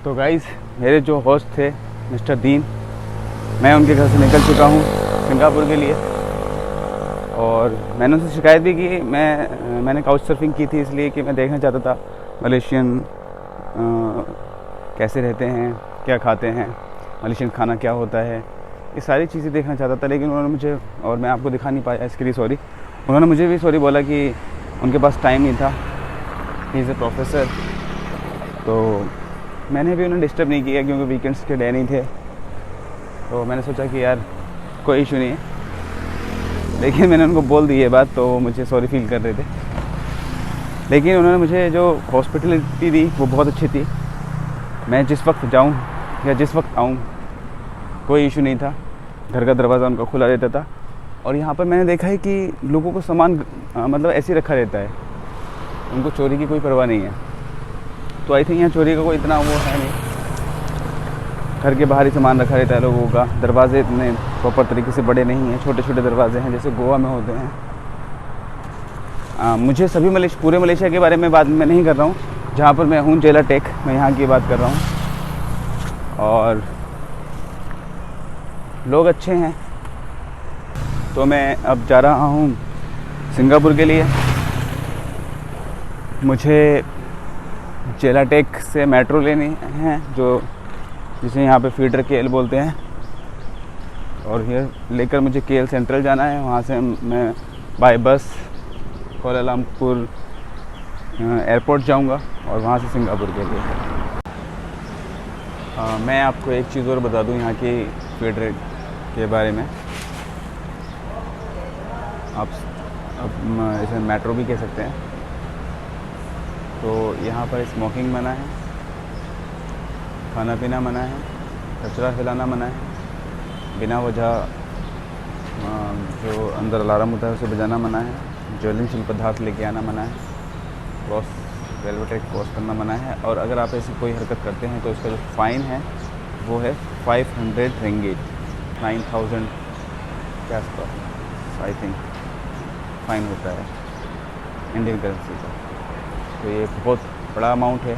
तो गाइस, मेरे जो होस्ट थे मिस्टर दीन, मैं उनके घर से निकल चुका हूँ सिंगापुर के लिए। और मैंने उनसे शिकायत भी की। मैंने काउच सर्फिंग की थी इसलिए कि मैं देखना चाहता था मलेशियन कैसे रहते हैं, क्या खाते हैं, मलेशियन खाना क्या होता है, ये सारी चीज़ें देखना चाहता था। लेकिन उन्होंने मुझे, और मैं आपको दिखा नहीं पाया इसके लिए सॉरी, उन्होंने मुझे भी सॉरी बोला कि उनके पास टाइम नहीं था, ही इज़ ए प्रोफेसर। तो मैंने भी उन्हें डिस्टर्ब नहीं किया क्योंकि वीकेंड्स के डे नहीं थे। तो मैंने सोचा कि यार कोई इशू नहीं है, लेकिन मैंने उनको बोल दी ये बात, तो वो मुझे सॉरी फील कर रहे थे। लेकिन उन्होंने मुझे जो हॉस्पिटलिटी दी वो बहुत अच्छी थी। मैं जिस वक्त जाऊं या जिस वक्त आऊं कोई इशू नहीं था, घर का दरवाज़ा उनका खुला रहता था। और यहाँ पर मैंने देखा है कि लोगों को सामान मतलब ऐसे ही रखा रहता है, उनको चोरी की कोई परवाह नहीं है। तो आई थिंक यहाँ चोरी का कोई इतना वो है नहीं, घर के बाहर ही सामान रखा रहता है लोगों का। दरवाजे इतने प्रॉपर तरीके से बड़े नहीं हैं, छोटे छोटे दरवाजे हैं जैसे गोवा में होते हैं। मुझे सभी पूरे मलेशिया के बारे में बात मैं नहीं कर रहा हूँ, जहाँ पर मैं हूँ जेला टेक, मैं यहाँ की बात कर रहा हूँ। और लोग अच्छे हैं। तो मैं अब जा रहा हूँ सिंगापुर के लिए। मुझे जेला टेक से मेट्रो लेनी है, जिसे यहाँ पे फीडर केएल बोलते हैं। और ये लेकर मुझे केएल सेंट्रल जाना है। वहाँ से मैं बाय बस कोलालमपुर एयरपोर्ट जाऊँगा और वहाँ से सिंगापुर के लिए। मैं आपको एक चीज़ और बता दूँ यहाँ की फीडर के बारे में। आप इसे मेट्रो भी कह सकते हैं। तो यहाँ पर स्मोकिंग मना है, खाना पीना मना है, कचरा फैलाना मना है, बिना वजह जो अंदर अलार्म होता है उसे बजाना मना है, ज्वलनशील पदार्थ लेके आना मना है, रेलवे ट्रैक क्रॉस करना मना है। और अगर आप ऐसी कोई हरकत करते हैं तो इसका जो फ़ाइन है वो है 500 रिंगिट, 9000 क्या आई थिंक फ़ाइन होता है इंडियन करेंसी का। तो ये बहुत बड़ा अमाउंट है।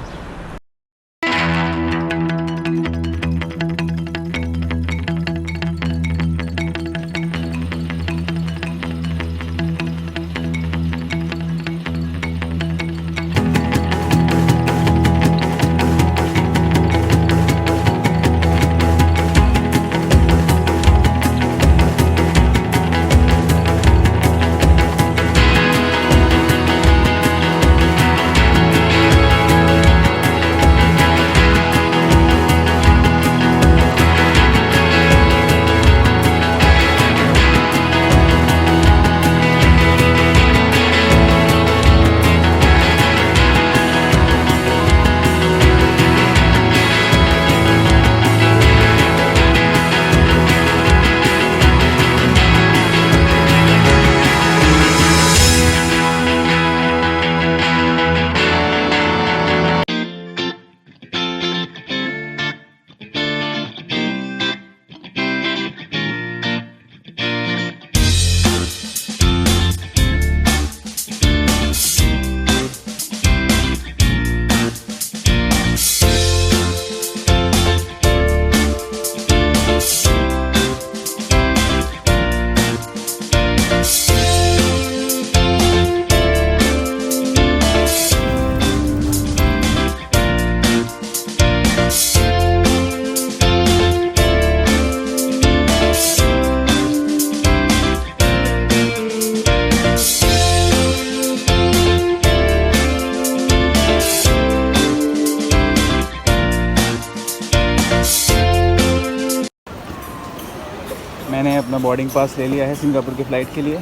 मैंने अपना बोर्डिंग पास ले लिया है सिंगापुर की फ़्लाइट के लिए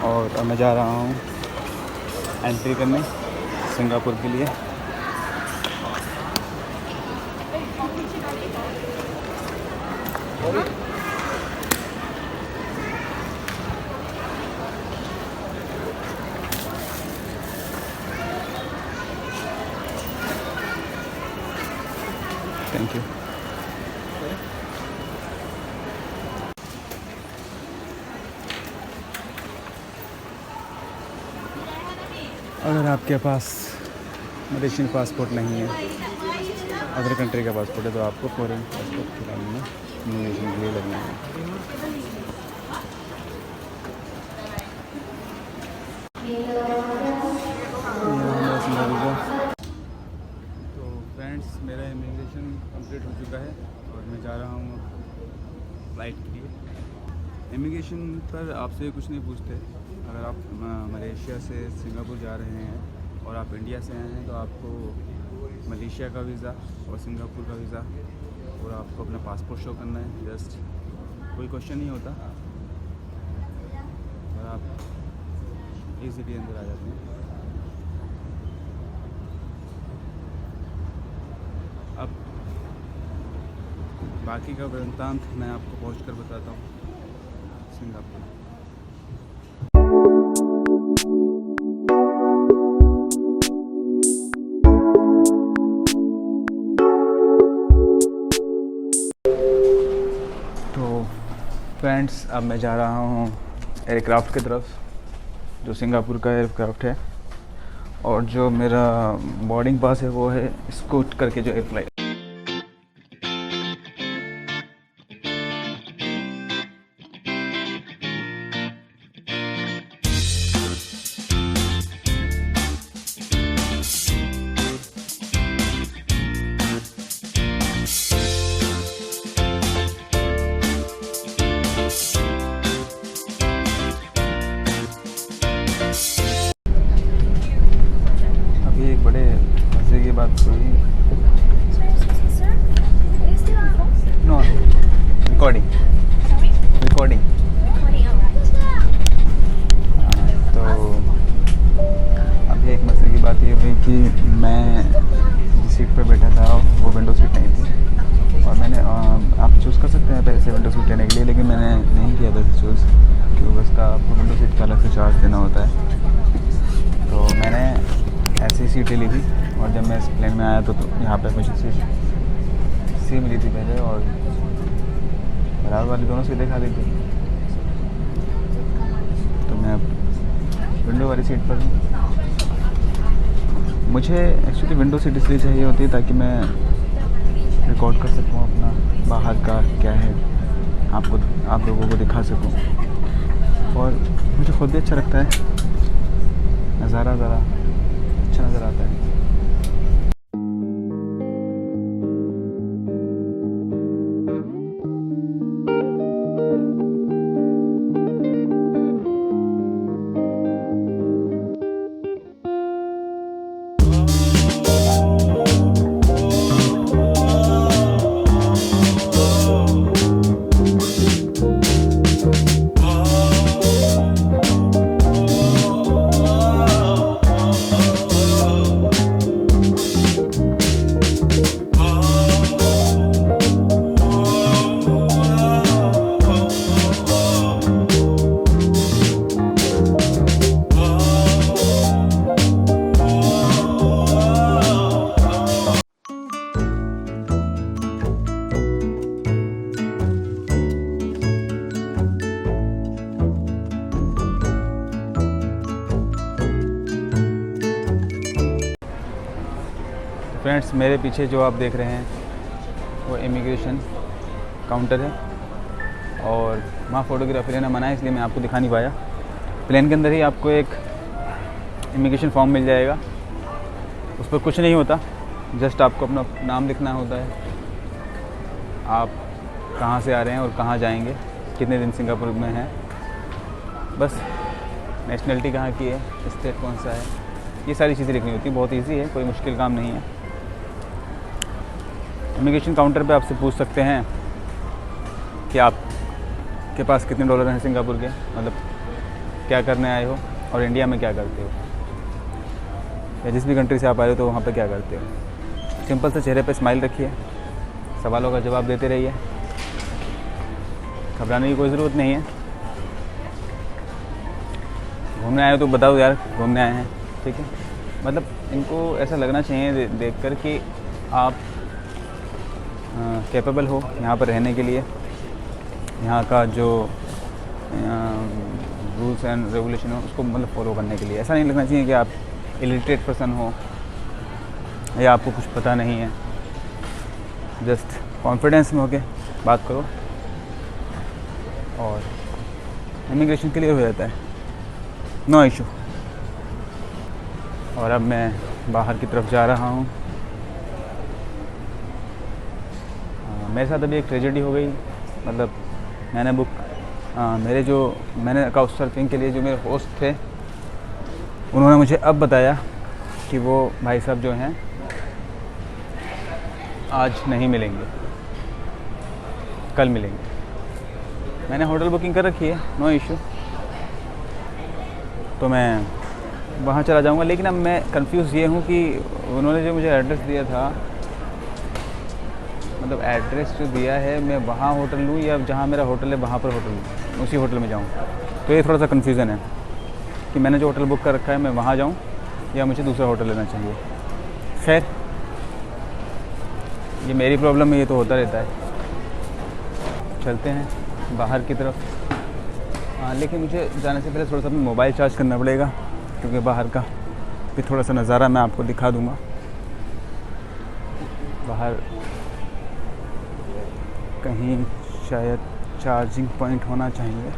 और अब मैं जा रहा हूँ एंट्री करने सिंगापुर के लिए। Thank you. अगर आपके पास मलेशियन पासपोर्ट नहीं है अदर कंट्री का पासपोर्ट है तो आपको फॉरेन पासपोर्ट के टाइम में इमिग्रेशन के लिए लगना है। तो फ्रेंड्स, मेरा इमिग्रेशन कंप्लीट हो चुका है और मैं जा रहा हूँ फ़्लाइट के लिए। इमिग्रेशन पर आपसे कुछ नहीं पूछते। अगर आप मलेशिया से सिंगापुर जा रहे हैं और आप इंडिया से आए हैं तो आपको मलेशिया का वीज़ा और सिंगापुर का वीज़ा और आपको अपना पासपोर्ट शो करना है। जस्ट कोई क्वेश्चन नहीं होता और आप ईज़िली अंदर आ जाते हैं। अब बाकी का वृत्तांत मैं आपको पहुँच कर बताता हूँ सिंगापुर। तो फ्रेंड्स, अब मैं जा रहा हूँ एयरक्राफ्ट की तरफ, जो सिंगापुर का एयरक्राफ्ट है, और जो मेरा बोर्डिंग पास है वो है स्कूट करके जो एयरफ्लाइट। एक बड़े मज़े की बात हुई। No, recording. तो अभी एक मज़े की बात ये हुई कि मैं जिस सीट पर बैठा था वो विंडो सीट नहीं थी और मैंने आप चूज़ कर सकते हैं पहले से विंडो सीट लेने के लिए, लेकिन मैंने नहीं किया था चूज़ क्योंकि उसका आपको विंडो सीट का अलग से चार्ज देना होता है। तो मैंने ऐसी सीटें ली थी और जब मैं इस प्लेन में आया तो यहाँ पे मुझे सीट सी मिली थी पहले और बराबर वाली दोनों सीटें खाली थी। तो मैं अब विंडो वाली सीट पर हूँ। मुझे एक्चुअली विंडो सीट इसलिए चाहिए होती है ताकि मैं रिकॉर्ड कर सकूँ अपना बाहर का क्या है, आप लोगों को दिखा सकूँ और मुझे खुद भी अच्छा लगता है, नज़ारा ज़रा अच्छा नज़र आता है। फ्रेंड्स, मेरे पीछे जो आप देख रहे हैं वो इमिग्रेशन काउंटर है और वहाँ फ़ोटोग्राफी लेना मना है, इसलिए मैं आपको दिखा नहीं पाया। प्लेन के अंदर ही आपको एक इमिग्रेशन फॉर्म मिल जाएगा, उस पर कुछ नहीं होता, जस्ट आपको अपना नाम लिखना होता है, आप कहाँ से आ रहे हैं और कहाँ जाएंगे, कितने दिन सिंगापुर में हैं, बस नेशनलिटी कहाँ की है, स्टेट कौन सा है, ये सारी चीज़ें लिखनी होती है। बहुत इजी है, कोई मुश्किल काम नहीं है। इमिग्रेशन काउंटर पे आपसे पूछ सकते हैं कि आपके पास कितने डॉलर हैं सिंगापुर के, मतलब क्या करने आए हो और इंडिया में क्या करते हो, या जिस भी कंट्री से आप आए हो तो वहाँ पे क्या करते हो। सिंपल से चेहरे पे स्माइल रखिए, सवालों का जवाब देते रहिए, घबराने की कोई ज़रूरत नहीं है। घूमने आए हो तो बताओ यार घूमने आए हैं, ठीक है। मतलब इनको ऐसा लगना चाहिए देख कर कि आप कैपेबल हो यहाँ पर रहने के लिए, यहाँ का जो रूल्स एंड रेगुलेशन हो उसको मतलब फॉलो करने के लिए। ऐसा नहीं लगना चाहिए कि आप इलिटरेट पर्सन हो या आपको कुछ पता नहीं है। जस्ट कॉन्फिडेंस में होके बात करो और इमिग्रेशन क्लियर हो जाता है, नो इशू। और अब मैं बाहर की तरफ जा रहा हूँ। मेरे साथ अभी एक ट्रेजेडी हो गई, मतलब मैंने मैंने काउच सर्फिंग के लिए जो मेरे होस्ट थे, उन्होंने मुझे अब बताया कि वो भाई साहब जो हैं आज नहीं मिलेंगे, कल मिलेंगे। मैंने होटल बुकिंग कर रखी है, नो इशू, तो मैं वहाँ चला जाऊँगा। लेकिन अब मैं कंफ्यूज ये हूँ कि उन्होंने जो मुझे एड्रेस दिया था, मतलब एड्रेस जो दिया है, मैं वहाँ होटल लूँ या जहाँ मेरा होटल है वहाँ पर होटल लूँ, उसी होटल में जाऊँ। तो ये थोड़ा सा कन्फ्यूज़न है कि मैंने जो होटल बुक कर रखा है मैं वहाँ जाऊँ या मुझे दूसरा होटल लेना चाहिए। खैर, ये मेरी प्रॉब्लम है, ये तो होता रहता है। चलते हैं बाहर की तरफ। लेकिन मुझे जाने से पहले थोड़ा सा मोबाइल चार्ज करना पड़ेगा, क्योंकि बाहर का भी थोड़ा सा नज़ारा मैं आपको दिखा दूँगा। बाहर कहीं शायद चार्जिंग पॉइंट होना चाहिए।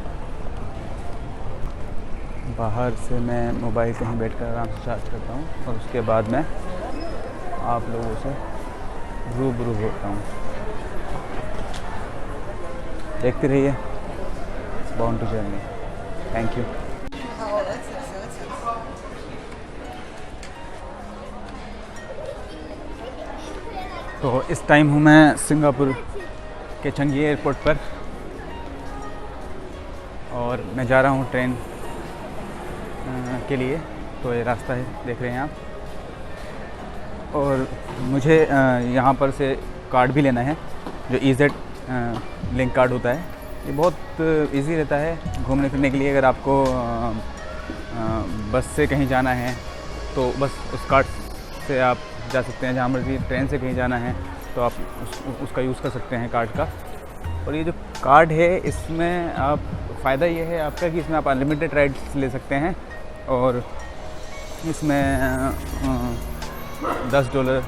बाहर से मैं मोबाइल कहीं बैठकर आराम से चार्ज करता हूँ और उसके बाद मैं आप लोगों से रूबरू होता हूँ। देखते रहिए born to journey. Thank you. तो इस टाइम हूँ मैं सिंगापुर के चंगी एयरपोर्ट पर और मैं जा रहा हूँ ट्रेन के लिए। तो ये रास्ता है, देख रहे हैं आप। और मुझे यहाँ पर से कार्ड भी लेना है, जो EZ लिंक कार्ड होता है। ये बहुत इजी रहता है घूमने फिरने के लिए। अगर आपको बस से कहीं जाना है तो बस उस कार्ड से आप जा सकते हैं। जहाँ मर्जी ट्रेन से कहीं जाना है तो आप उसका यूज़ कर सकते हैं कार्ड का। और ये जो कार्ड है, इसमें आप फ़ायदा ये है आपका कि इसमें आप अनलिमिटेड राइड्स ले सकते हैं। और इसमें $10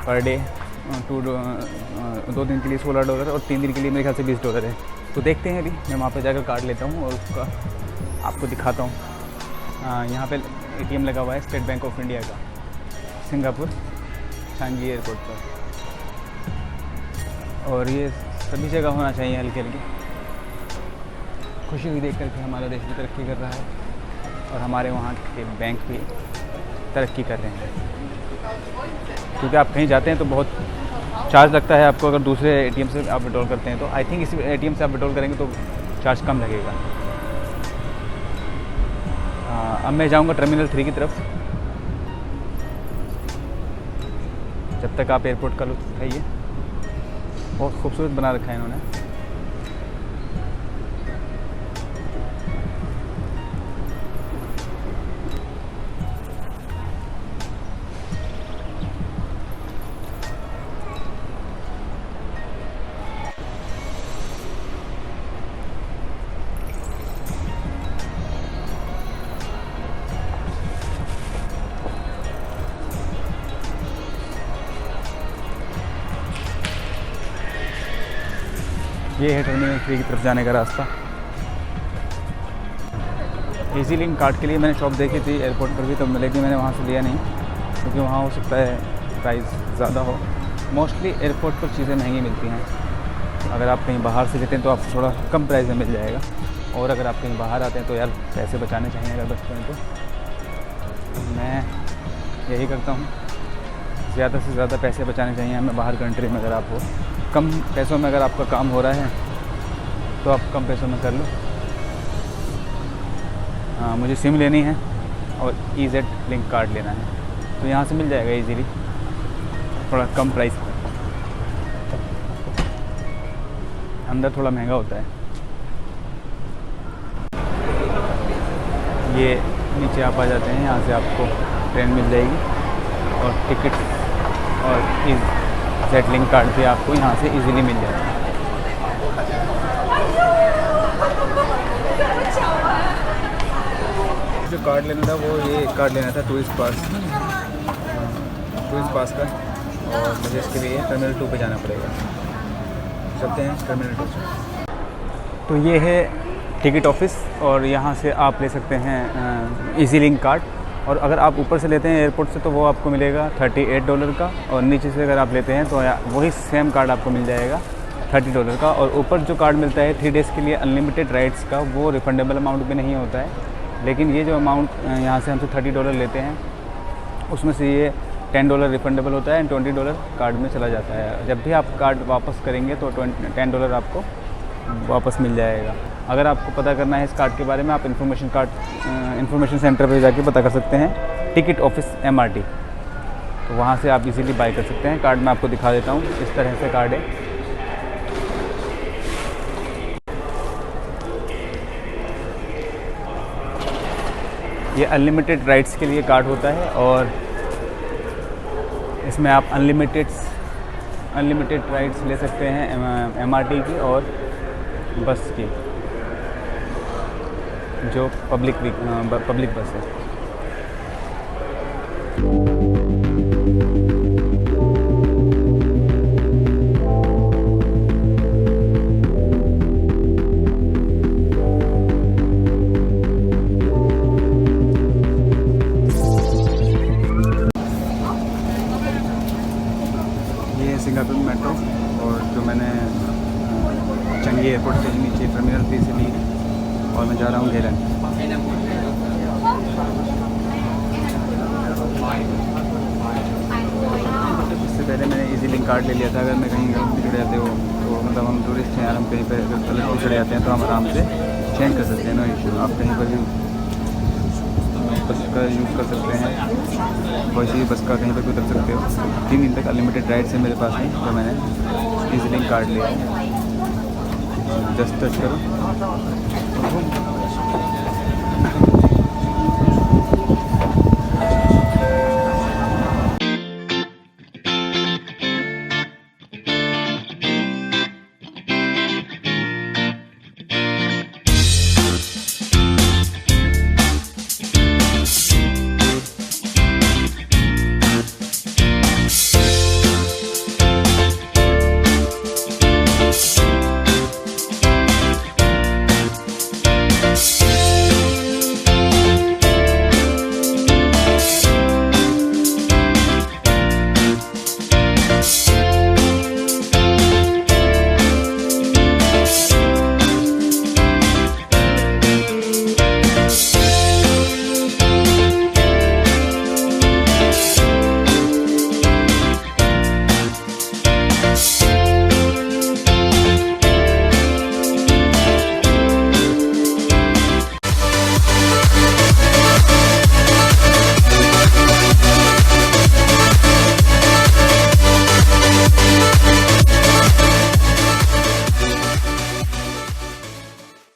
पर डे, 2 दिन के लिए $16 और 3 दिन के लिए मेरे ख्याल से $20 है। तो देखते हैं, अभी मैं वहाँ पर जाकर कार्ड लेता हूँ और उसका आपको दिखाता हूँ। यहाँ पे ATM लगा हुआ है स्टेट बैंक ऑफ इंडिया का, सिंगापुर चांगी एयरपोर्ट पर। और ये सभी जगह होना चाहिए। हल्की हल्की खुशी हुई देख कर के हमारा देश भी तरक्की कर रहा है और हमारे वहाँ के बैंक भी तरक्की कर रहे हैं। क्योंकि आप कहीं जाते हैं तो बहुत चार्ज लगता है आपको, अगर दूसरे ATM से आप विड्रॉल करते हैं तो। आई थिंक इसी ATM से आप विड्रॉल करेंगे तो चार्ज कम लगेगा। अब मैं जाऊँगा टर्मिनल 3 की तरफ। जब तक आप एयरपोर्ट का लुत्फ़ उठाइए। बहुत खूबसूरत बना रखा है इन्होंने। ये है टर्मिनल 3 की तरफ जाने का रास्ता। EZ लिंक कार्ड के लिए मैंने शॉप देखी थी एयरपोर्ट पर भी, तो लेकिन मैंने वहाँ से लिया नहीं, क्योंकि वहाँ हो सकता है प्राइस ज़्यादा हो। मोस्टली एयरपोर्ट पर चीज़ें महंगी मिलती हैं। अगर आप कहीं बाहर से लेते हैं तो आपको थोड़ा कम प्राइस में मिल जाएगा। और अगर आप कहीं बाहर आते हैं तो यार पैसे बचाने चाहिए अगर बचते हैं तो मैं यही करता हूँ। ज़्यादा से ज़्यादा पैसे बचाने चाहिए हमें बाहर कंट्री में। अगर आप हो कम पैसों में, अगर आपका काम हो रहा है तो आप कम पैसों में कर लो। मुझे सिम लेनी है और EZ लिंक कार्ड लेना है, तो यहाँ से मिल जाएगा इजीली, थोड़ा कम प्राइस पर। अंदर थोड़ा महंगा होता है। ये नीचे आप आ जाते हैं, यहाँ से आपको ट्रेन मिल जाएगी और टिकट और EZ लिंक कार्ड भी आपको यहाँ से इजीली मिल जाएगा। जो कार्ड लेना था वो ये कार्ड लेना था, टूरिस्ट पास का। और मुझे इसके लिए टर्मिनल 2 पे जाना पड़ेगा। चलते हैं टर्मिनल 2 से। तो ये है टिकट ऑफिस और यहाँ से आप ले सकते हैं इजी लिंक कार्ड। और अगर आप ऊपर से लेते हैं एयरपोर्ट से तो वो आपको मिलेगा $38 का, और नीचे से अगर आप लेते हैं तो वही सेम कार्ड आपको मिल जाएगा $30 का। और ऊपर जो कार्ड मिलता है 3 डेज़ के लिए अनलिमिटेड राइड्स का, वो रिफंडेबल अमाउंट भी नहीं होता है। लेकिन ये जो अमाउंट यहाँ से हमसे $30 लेते हैं उसमें से ये $10 रिफंडेबल होता है एंड $20 कार्ड में चला जाता है। जब भी आप कार्ड वापस करेंगे तो $10 आपको वापस मिल जाएगा। अगर आपको पता करना है इस कार्ड के बारे में, आप इन्फॉर्मेशन सेंटर पर जाके पता कर सकते हैं, टिकट ऑफिस MRT। तो वहाँ से आप इजीली बाय कर सकते हैं। कार्ड मैं आपको दिखा देता हूँ, इस तरह से कार्ड है। ये अनलिमिटेड राइड्स के लिए कार्ड होता है और इसमें आप अनलिमिटेड राइड्स ले सकते हैं MRT की और बस की, जो पब्लिक बस है। ये सिंगापुर मेट्रो, और जो मैंने चंगी एयरपोर्ट से नीचे टर्मिनल 3 से ली है और मैं जा रहा हूँ घेरन। इससे पहले मैंने इजी लिंक कार्ड ले लिया था। अगर मैं कहीं गलत भी चढ़ जाते हो तो मतलब हम टूरिस्ट हैं यार, हम कहीं पर अगर गलत भी चढ़ जाते हैं तो हम आराम से चेंज कर सकते हैं, नो इशू। आप कहीं पर भी बस का यूज़ कर सकते हैं, वैसे ही बस का कहीं पर भी उतर सकते हो। 3 दिन तक अनलिमिटेड राइड्स है मेरे पास में, तो मैंने इजी लिंक कार्ड लिया है। जस्ट टच करो।